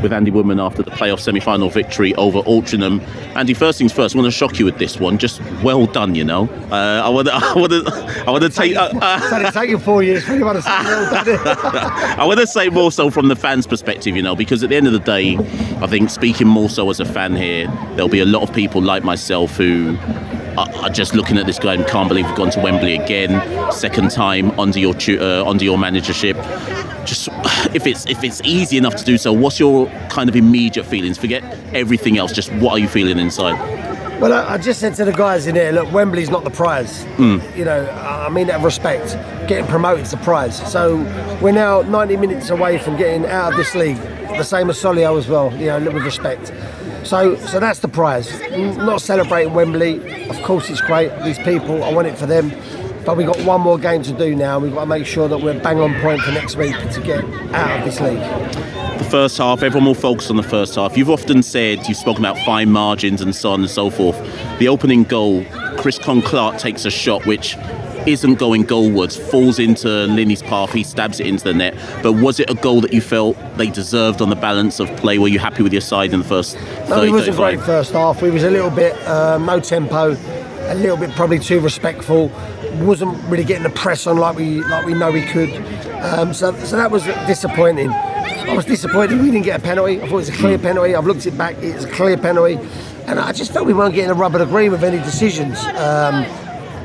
with Andy Woodman after the playoff semi-final victory over Altrincham. Andy, first things first, I want to shock you with this one. Just well done, you know. I want to take. It's taken 4 years for anyone to say well done. I want to say more so from the fans' perspective, you know, because at the end of the day, I think speaking more so as a fan here, there'll be a lot of people like myself who are just looking at this guy and can't believe we've gone to Wembley again, second time under your managership. Just if it's easy enough to do so, what's your kind of immediate feelings? Forget everything else. Just what are you feeling inside? Well, I just said to the guys in here, look, Wembley's not the prize. You know, I mean that of respect. Getting promoted's the prize. So we're now 90 minutes away from getting out of this league. The same as Solihull as well. You know, with respect. So that's the prize. Not celebrating Wembley. Of course, it's great. These people, I want it for them. But we've got one more game to do now. We've got to make sure that we're bang on point for next week to get out of this league. The first half, everyone will focus on the first half. You've often said, you've spoken about fine margins and so on and so forth. The opening goal, Chris Clark takes a shot which isn't going goalwards, falls into Linney's path, he stabs it into the net. But was it a goal that you felt they deserved on the balance of play? Were you happy with your side in the first 30, No, it wasn't 35? great first half. We was a little bit no tempo, a little bit probably too respectful. Wasn't really getting the press on like we know we could. So that was disappointing. I was disappointed we didn't get a penalty. I thought it was a clear penalty. I've looked it back, it's a clear penalty. And I just felt we weren't getting a rub of the green with any decisions.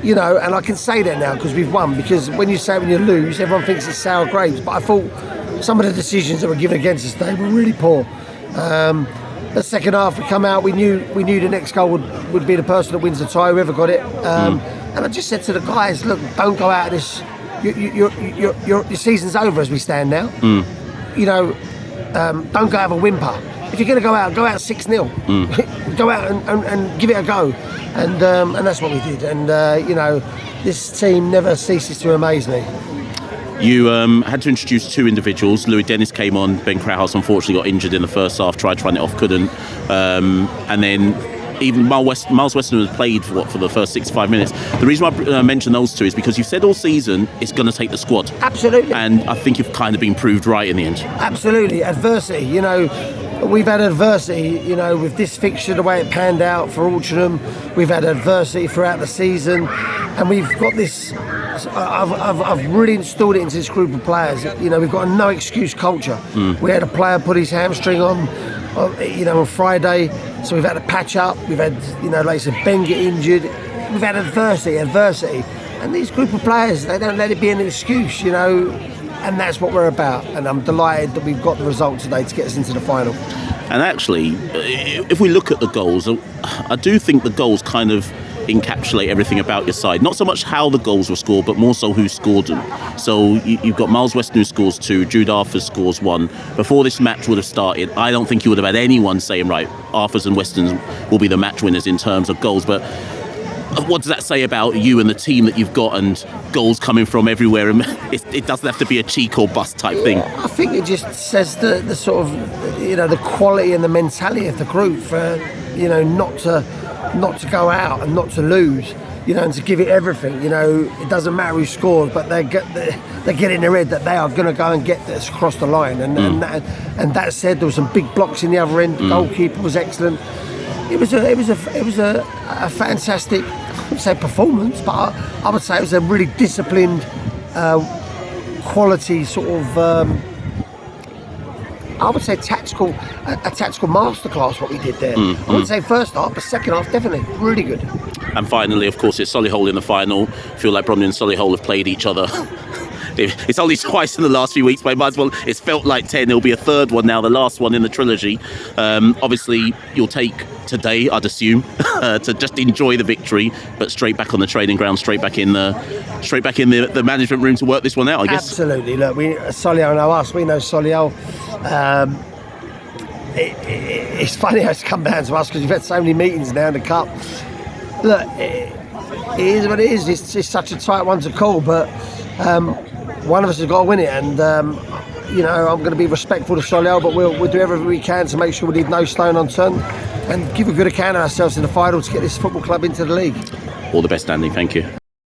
You know, and I can say that now because we've won. Because when you lose, everyone thinks it's sour grapes. But I thought some of the decisions that were given against us today were really poor. The second half, we come out. We knew the next goal would be the person that wins the tie, whoever got it. And I just said to the guys, look, don't go out of this. Your season's over as we stand now. You know, don't go have a whimper. If you're going to go out 6-0. Go out and give it a go. And that's what we did. And, you know, this team never ceases to amaze me. You had to introduce two individuals. Louis Dennis came on. Ben Crowhouse unfortunately got injured in the first half, tried to run it off, couldn't. And then even Miles Weston was played for the first 65 minutes. The reason why I mention those two is because you've said all season it's going to take the squad. Absolutely. And I think you've kind of been proved right in the end. Absolutely. Adversity, you know, we've had adversity, you know, with this fixture, the way it panned out for Altrincham. We've had adversity throughout the season. And we've got this, I've really installed it into this group of players. You know, we've got a no excuse culture. We had a player put his hamstring on Friday. So we've had to patch up. We've had, you know, like I said, Ben get injured. We've had adversity. And these group of players, they don't let it be an excuse, you know. And that's what we're about. And I'm delighted that we've got the result today to get us into the final. And actually, if we look at the goals, I do think the goals kind of encapsulate everything about your side. Not so much how the goals were scored, but more so who scored them. So you've got Miles Weston who scores 2, Jude Arthurs scores 1. Before this match would have started, I don't think you would have had anyone saying, right, Arthurs and Weston will be the match winners in terms of goals. But what does that say about you and the team that you've got and goals coming from everywhere? And it doesn't have to be a cheek or bust type thing. I think it just says the sort of, you know, the quality and the mentality of the group for, you know, not to go out and not to lose, you know, and to give it everything. You know, it doesn't matter who scores, but they get in their head that they are going to go and get this across the line. And that said, there were some big blocks in the other end. The goalkeeper was excellent. It was a fantastic, I wouldn't say performance, but I would say it was a really disciplined, quality sort of. I would say a tactical masterclass what we did there. I wouldn't say first half, but second half definitely really good. And finally, of course, it's Solihull in the final. I feel like Bromley and Solihull have played each other. It's only twice in the last few weeks, but it might as well. It's felt like 10. There'll be a third one now, the last one in the trilogy. Obviously, you'll take today, I'd assume, to just enjoy the victory, but straight back on the training ground, straight back in the management room to work this one out, I guess. Absolutely. Look, Solihull know us. We know Solihull. It's funny how it's come down to us because we've had so many meetings now in the cup. Look, it is what it is. It's such a tight one to call, but one of us has got to win it. And you know, I'm going to be respectful to Solihull, but we'll do everything we can to make sure we leave no stone unturned and give a good account of ourselves in the final to get this football club into the league. All the best, Andy. Thank you.